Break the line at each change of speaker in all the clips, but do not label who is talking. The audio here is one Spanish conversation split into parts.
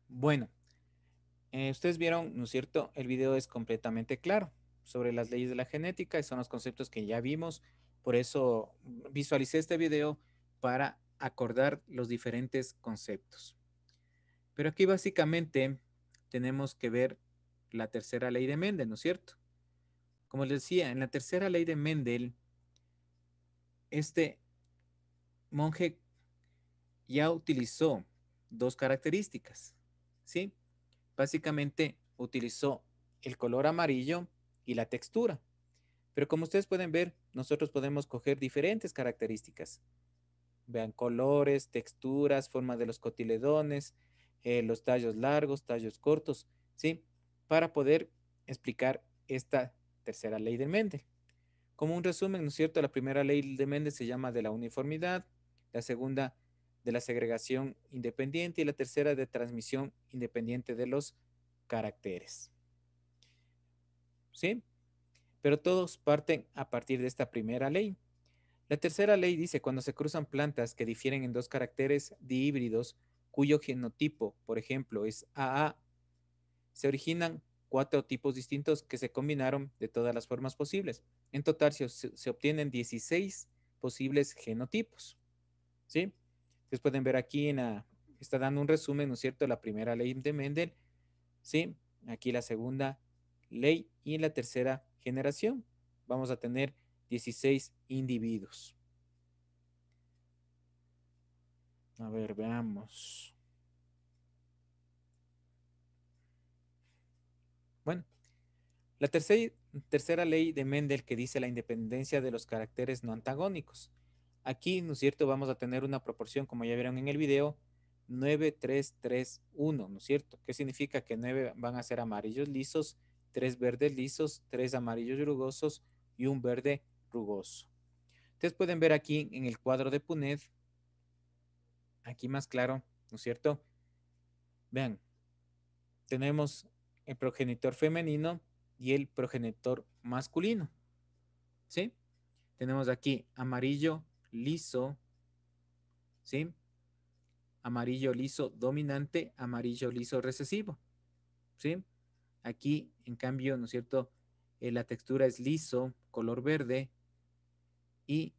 Bueno, ustedes vieron, ¿no es cierto? El video es completamente claro sobre las leyes de la genética y son los conceptos que ya vimos. Por eso visualicé este video para acordar los diferentes conceptos. Pero aquí básicamente tenemos que ver la tercera ley de Mendel, ¿no es cierto? Como les decía, en la tercera ley de Mendel, este monje ya utilizó dos características, ¿sí? Básicamente utilizó el color amarillo y la textura. Pero como ustedes pueden ver, nosotros podemos coger diferentes características. Vean colores, texturas, forma de los cotiledones, los tallos largos, tallos cortos, ¿sí? Para poder explicar esta tercera ley de Mendel. Como un resumen, ¿no es cierto? La primera ley de Mendel se llama de la uniformidad, la segunda de la segregación independiente y la tercera de transmisión independiente de los caracteres. ¿Sí? Pero todos parten a partir de esta primera ley. La tercera ley dice, cuando se cruzan plantas que difieren en dos caracteres dihíbridos, cuyo genotipo, por ejemplo, es AA, se originan cuatro tipos distintos que se combinaron de todas las formas posibles. En total se obtienen 16 posibles genotipos. ¿Sí? Ustedes pueden ver aquí está dando un resumen, ¿no es cierto? La primera ley de Mendel, ¿sí? Aquí la segunda ley y en la tercera generación vamos a tener 16 individuos. A ver, veamos. Bueno, la tercera ley de Mendel que dice la independencia de los caracteres no antagónicos. Aquí, ¿no es cierto? Vamos a tener una proporción, como ya vieron en el video, 9, 3, 3, 1, ¿no es cierto? ¿Qué significa? Que 9 van a ser amarillos lisos, 3 verdes lisos, 3 amarillos rugosos y un verde rugoso. Ustedes pueden ver aquí en el cuadro de Punnett, aquí más claro, ¿no es cierto? Vean, tenemos el progenitor femenino y el progenitor masculino, ¿sí? Tenemos aquí amarillo liso, ¿sí? Amarillo liso dominante, amarillo liso recesivo, ¿sí? Aquí, en cambio, ¿no es cierto? La textura es liso, color verde y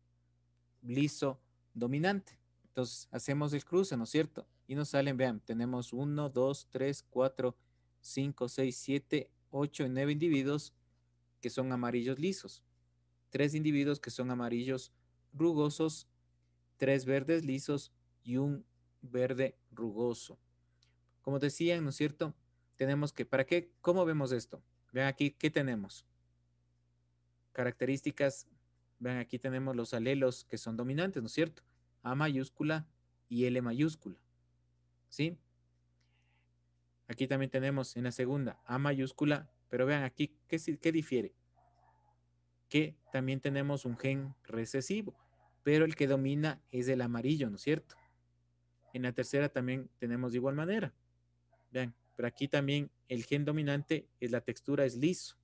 liso dominante. Entonces, hacemos el cruce, ¿no es cierto? Y nos salen, vean, tenemos 1, 2, 3, 4, 5, 6, 7, 8 y 9 individuos que son amarillos lisos. 3 individuos que son amarillos rugosos, 3 verdes lisos y un verde rugoso. Como decían, ¿no es cierto? Tenemos que, ¿para qué? ¿Cómo vemos esto? Vean aquí, ¿qué tenemos? Características, vean aquí tenemos los alelos que son dominantes, ¿no es cierto? A mayúscula y L mayúscula, ¿sí? Aquí también tenemos en la segunda A mayúscula, pero vean aquí, ¿qué difiere? Que también tenemos un gen recesivo, pero el que domina es el amarillo, ¿no es cierto? En la tercera también tenemos de igual manera. Vean, pero aquí también el gen dominante es la textura es liso,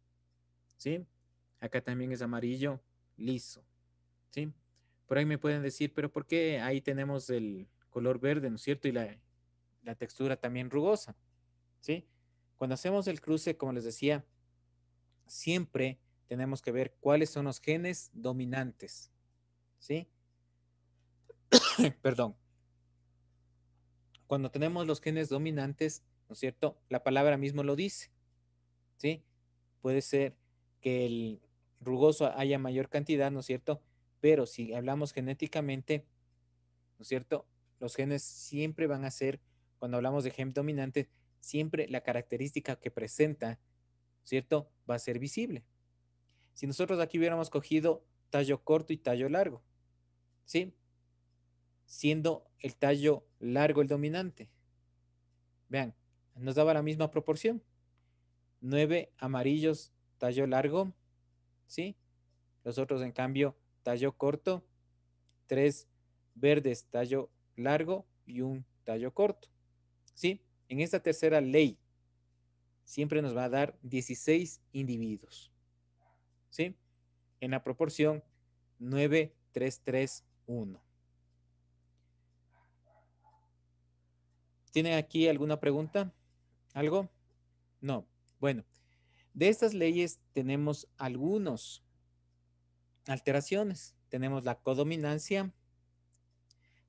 ¿sí? Acá también es amarillo liso, ¿sí? Por ahí me pueden decir, pero ¿por qué ahí tenemos el color verde, ¿no es cierto? Y la textura también rugosa, ¿sí? Cuando hacemos el cruce, como les decía, siempre tenemos que ver cuáles son los genes dominantes, ¿sí? Perdón. Cuando tenemos los genes dominantes, ¿no es cierto? La palabra mismo lo dice, ¿sí? Puede ser que el rugoso haya mayor cantidad, ¿no es cierto? Pero si hablamos genéticamente, ¿no es cierto? Los genes siempre van a ser, cuando hablamos de gen dominante, siempre la característica que presenta, ¿cierto? Va a ser visible. Si nosotros aquí hubiéramos cogido tallo corto y tallo largo, ¿sí? Siendo el tallo largo el dominante. Vean, nos daba la misma proporción. 9 amarillos, tallo largo, ¿sí? Los otros, en cambio, tallo corto, 3 verdes, tallo largo y un tallo corto, ¿sí? En esta tercera ley siempre nos va a dar 16 individuos, ¿sí? En la proporción 9, 3, 3, 1. ¿Tienen aquí alguna pregunta? ¿Algo? No. Bueno, de estas leyes tenemos algunas alteraciones. Tenemos la codominancia,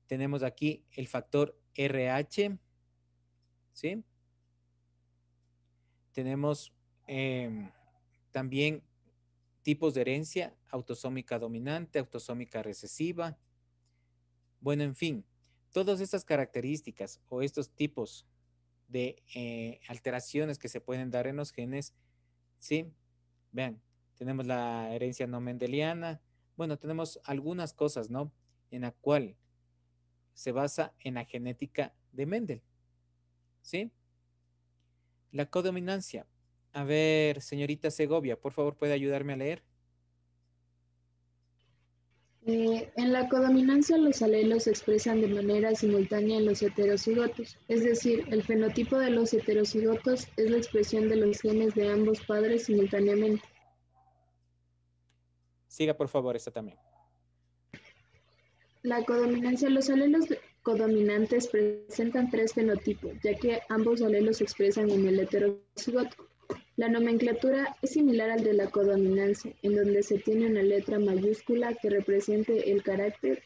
tenemos aquí el factor RH, ¿sí? Tenemos también tipos de herencia, autosómica dominante, autosómica recesiva. Bueno, en fin, todas estas características o estos tipos de alteraciones que se pueden dar en los genes, ¿sí? Vean, tenemos la herencia no mendeliana. Bueno, tenemos algunas cosas, ¿no? En la cual se basa en la genética de Mendel, ¿sí? La codominancia. A ver, señorita Segovia, por favor, ¿puede ayudarme a leer?
En la codominancia los alelos se expresan de manera simultánea en los heterocigotos, es decir, el fenotipo de los heterocigotos es la expresión de los genes de ambos padres simultáneamente.
Siga, por favor, esta también.
La codominancia, los alelos codominantes presentan tres fenotipos, ya que ambos alelos se expresan en el heterocigoto. La nomenclatura es similar al de la codominancia, en donde se tiene una letra mayúscula que represente el carácter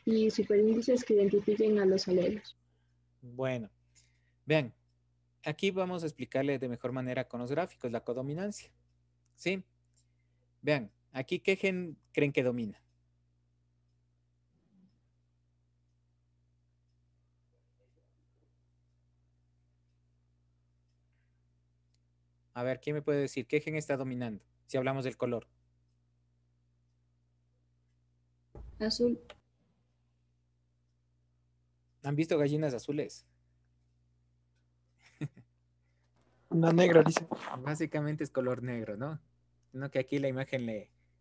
y superíndices que identifiquen a los alelos.
Bueno, vean, aquí vamos a explicarle de mejor manera con los gráficos la codominancia, ¿sí? Vean, aquí, ¿qué gen creen que domina? A ver, ¿quién me puede decir qué gen está dominando? Si hablamos del color.
Azul.
¿Han visto gallinas azules?
Una negra, dice.
Básicamente es color negro, ¿no? Sino que aquí la imagen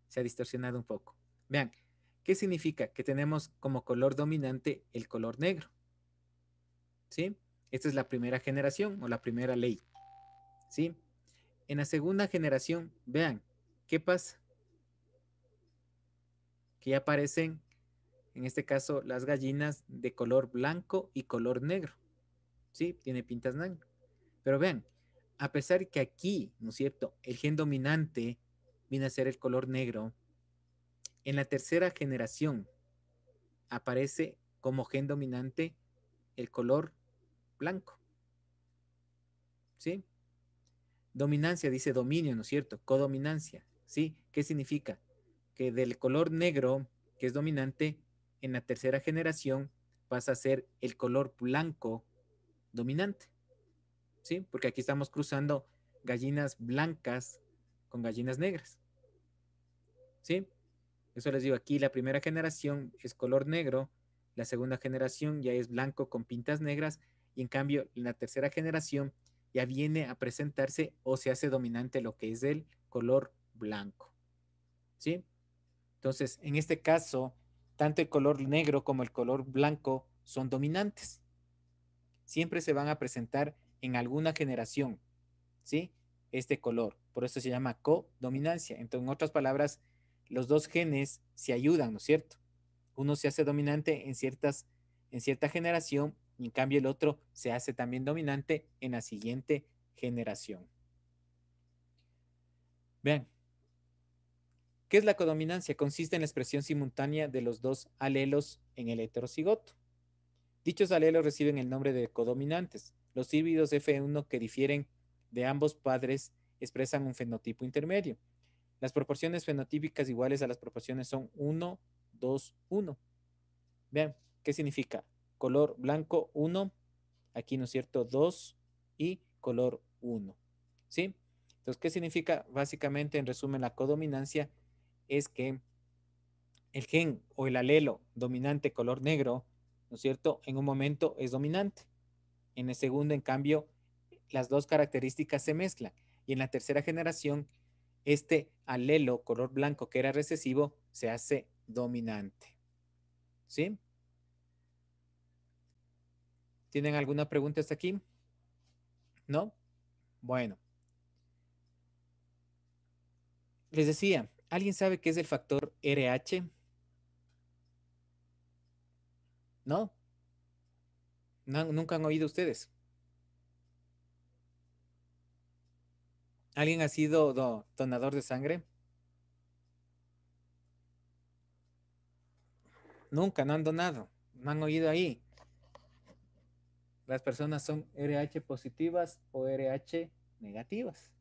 se ha distorsionado un poco. Vean, ¿qué significa? Que tenemos como color dominante el color negro, ¿sí? Esta es la primera generación o la primera ley, ¿sí? En la segunda generación, vean, ¿qué pasa? Que ya aparecen, en este caso, las gallinas de color blanco y color negro, ¿sí? Tiene pintas negras. Pero vean, a pesar que aquí, ¿no es cierto?, el gen dominante viene a ser el color negro, en la tercera generación aparece como gen dominante el color blanco, ¿sí? Dominancia dice dominio, ¿no es cierto? Codominancia, ¿sí? ¿Qué significa? Que del color negro, que es dominante, en la tercera generación pasa a ser el color blanco dominante, ¿sí? Porque aquí estamos cruzando gallinas blancas con gallinas negras, ¿sí? Eso les digo, aquí la primera generación es color negro, la segunda generación ya es blanco con pintas negras y en cambio en la tercera generación ya viene a presentarse o se hace dominante lo que es el color blanco, ¿sí? Entonces, en este caso, tanto el color negro como el color blanco son dominantes. Siempre se van a presentar en alguna generación, ¿sí? Este color. Por eso se llama codominancia. Entonces, en otras palabras, los dos genes se ayudan, ¿no es cierto? Uno se hace dominante en cierta generación y en cambio el otro se hace también dominante en la siguiente generación. Vean, ¿qué es la codominancia? Consiste en la expresión simultánea de los dos alelos en el heterocigoto. Dichos alelos reciben el nombre de codominantes. Los híbridos F1 que difieren de ambos padres expresan un fenotipo intermedio. Las proporciones fenotípicas iguales a las proporciones son 1, 2, 1. Vean, ¿qué significa? Color blanco 1, aquí no es cierto, 2 y color 1. ¿Sí? Entonces, ¿qué significa? Básicamente, en resumen, la codominancia es que el gen o el alelo dominante color negro, ¿no es cierto? En un momento es dominante. En el segundo, en cambio, las dos características se mezclan. Y en la tercera generación, este alelo color blanco que era recesivo se hace dominante. ¿Sí? ¿Tienen alguna pregunta hasta aquí? ¿No? Bueno. Les decía, ¿alguien sabe qué es el factor RH? ¿No? Nunca han oído ustedes. ¿Alguien ha sido donador de sangre? Nunca, no han donado. No han oído ahí. Las personas son RH positivas o RH negativas.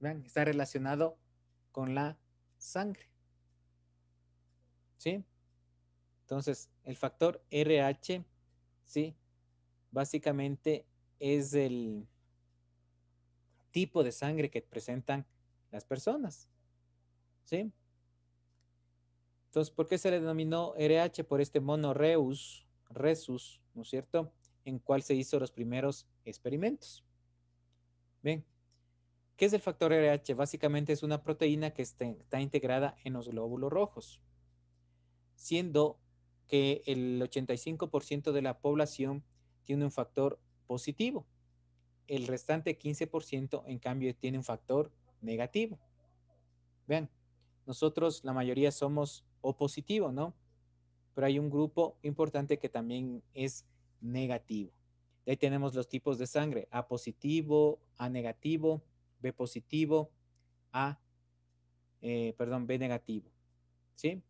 Vean, está relacionado con la sangre. ¿Sí? Entonces, el factor RH, ¿sí? Básicamente es el tipo de sangre que presentan las personas. ¿Sí? Entonces, ¿por qué se le denominó RH? Por este mono rhesus, ¿no es cierto? En cual se hizo los primeros experimentos. Bien, ¿qué es el factor RH? Básicamente es una proteína que está integrada en los glóbulos rojos, siendo que el 85% de la población tiene un factor positivo. El restante 15% en cambio tiene un factor negativo. Vean, nosotros la mayoría somos O positivo, ¿no? Pero hay un grupo importante que también es negativo. De ahí tenemos los tipos de sangre: A positivo, A negativo, B positivo, B negativo. ¿Sí?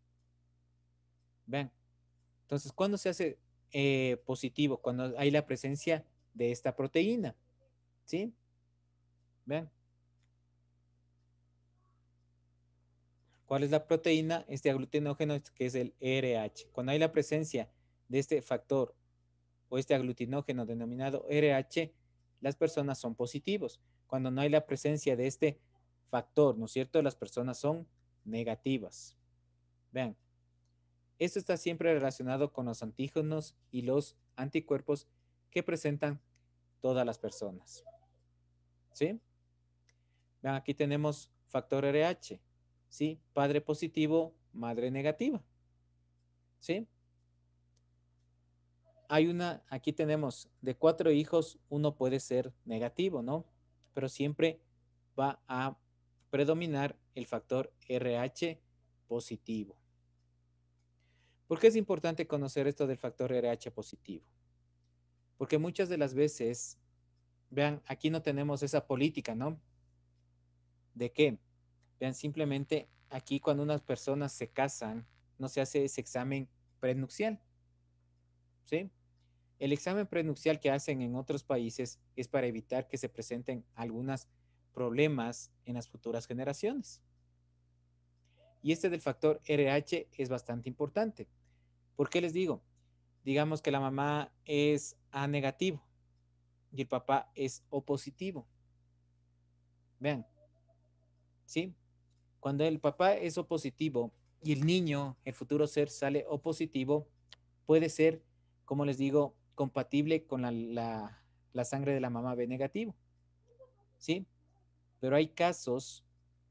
Vean. Entonces, ¿cuándo se hace positivo? Cuando hay la presencia de esta proteína. ¿Sí? Vean. ¿Cuál es la proteína? Este aglutinógeno, que es el RH. Cuando hay la presencia de este factor o este aglutinógeno denominado RH, las personas son positivos. Cuando no hay la presencia de este factor, ¿no es cierto? Las personas son negativas. Vean, esto está siempre relacionado con los antígenos y los anticuerpos que presentan todas las personas. ¿Sí? Vean, aquí tenemos factor RH. ¿Sí? Padre positivo, madre negativa. ¿Sí? Aquí tenemos de 4 hijos, uno puede ser negativo, ¿no? Pero siempre va a predominar el factor RH positivo. ¿Por qué es importante conocer esto del factor RH positivo? Porque muchas de las veces, vean, aquí no tenemos esa política, ¿no? ¿De qué? Vean, simplemente aquí cuando unas personas se casan, no se hace ese examen prenupcial, ¿sí? El examen prenupcial que hacen en otros países es para evitar que se presenten algunos problemas en las futuras generaciones. Y este del factor RH es bastante importante. ¿Por qué les digo? Digamos que la mamá es A negativo y el papá es O positivo. Vean, ¿sí? Cuando el papá es O positivo y el niño, el futuro ser, sale O positivo, puede ser, como les digo, compatible con la sangre de la mamá B negativo. ¿Sí? Pero hay casos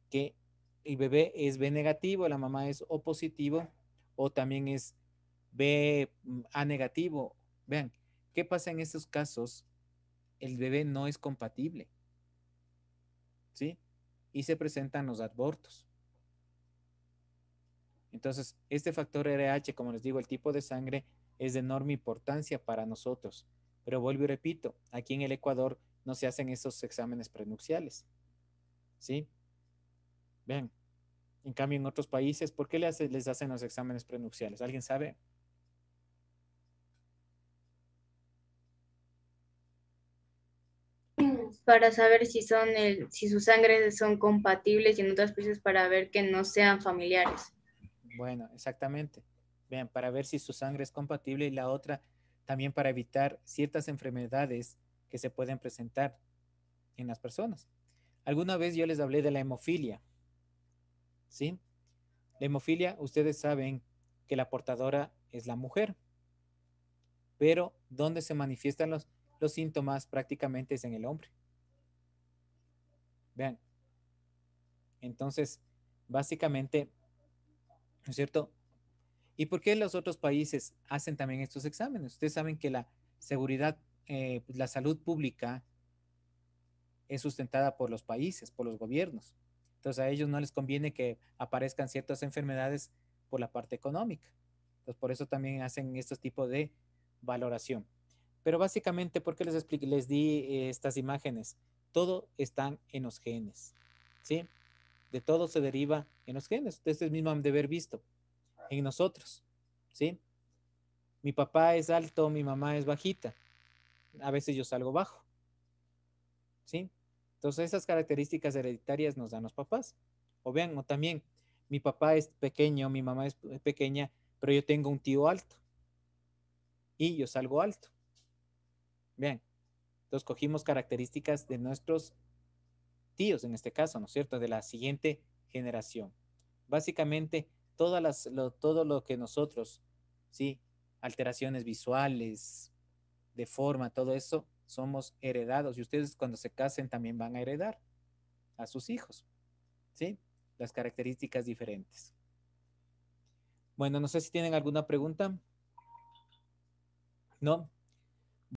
que el bebé es B negativo, la mamá es O positivo, o también es A negativo. Vean, ¿qué pasa en estos casos? El bebé no es compatible, ¿sí? Y se presentan los abortos. Entonces, este factor RH, como les digo, el tipo de sangre es de enorme importancia para nosotros. Pero vuelvo y repito, aquí en el Ecuador no se hacen esos exámenes prenupciales, ¿sí? Vean, en cambio en otros países, ¿por qué les hacen los exámenes prenupciales? ¿Alguien sabe?
Para saber si sus sangres son compatibles y en otras países para ver que no sean familiares.
Bueno, exactamente. Vean, para ver si su sangre es compatible y la otra también para evitar ciertas enfermedades que se pueden presentar en las personas. Alguna vez yo les hablé de la hemofilia, ¿sí? La hemofilia, ustedes saben que la portadora es la mujer, pero ¿dónde se manifiestan los síntomas? Prácticamente es en el hombre. Vean, entonces, básicamente, ¿no es cierto? ¿Y por qué los otros países hacen también estos exámenes? Ustedes saben que la seguridad, la salud pública es sustentada por los países, por los gobiernos. Entonces a ellos no les conviene que aparezcan ciertas enfermedades por la parte económica. Entonces por eso también hacen estos tipos de valoración. Pero básicamente, ¿por qué les di estas imágenes? Todo están en los genes, ¿sí? De todo se deriva en los genes. Ustedes mismos han de haber visto en nosotros, ¿sí? Mi papá es alto, mi mamá es bajita. A veces yo salgo bajo, ¿sí? Entonces esas características hereditarias nos dan los papás. O vean, o también, mi papá es pequeño, mi mamá es pequeña, pero yo tengo un tío alto y yo salgo alto. Vean, entonces cogimos características de nuestros tíos, en este caso, ¿no es cierto? De la siguiente generación. Básicamente, todo lo que nosotros, ¿sí? Alteraciones visuales, de forma, todo eso, somos heredados. Y ustedes cuando se casen también van a heredar a sus hijos, ¿sí? Las características diferentes. Bueno, no sé si tienen alguna pregunta. ¿No?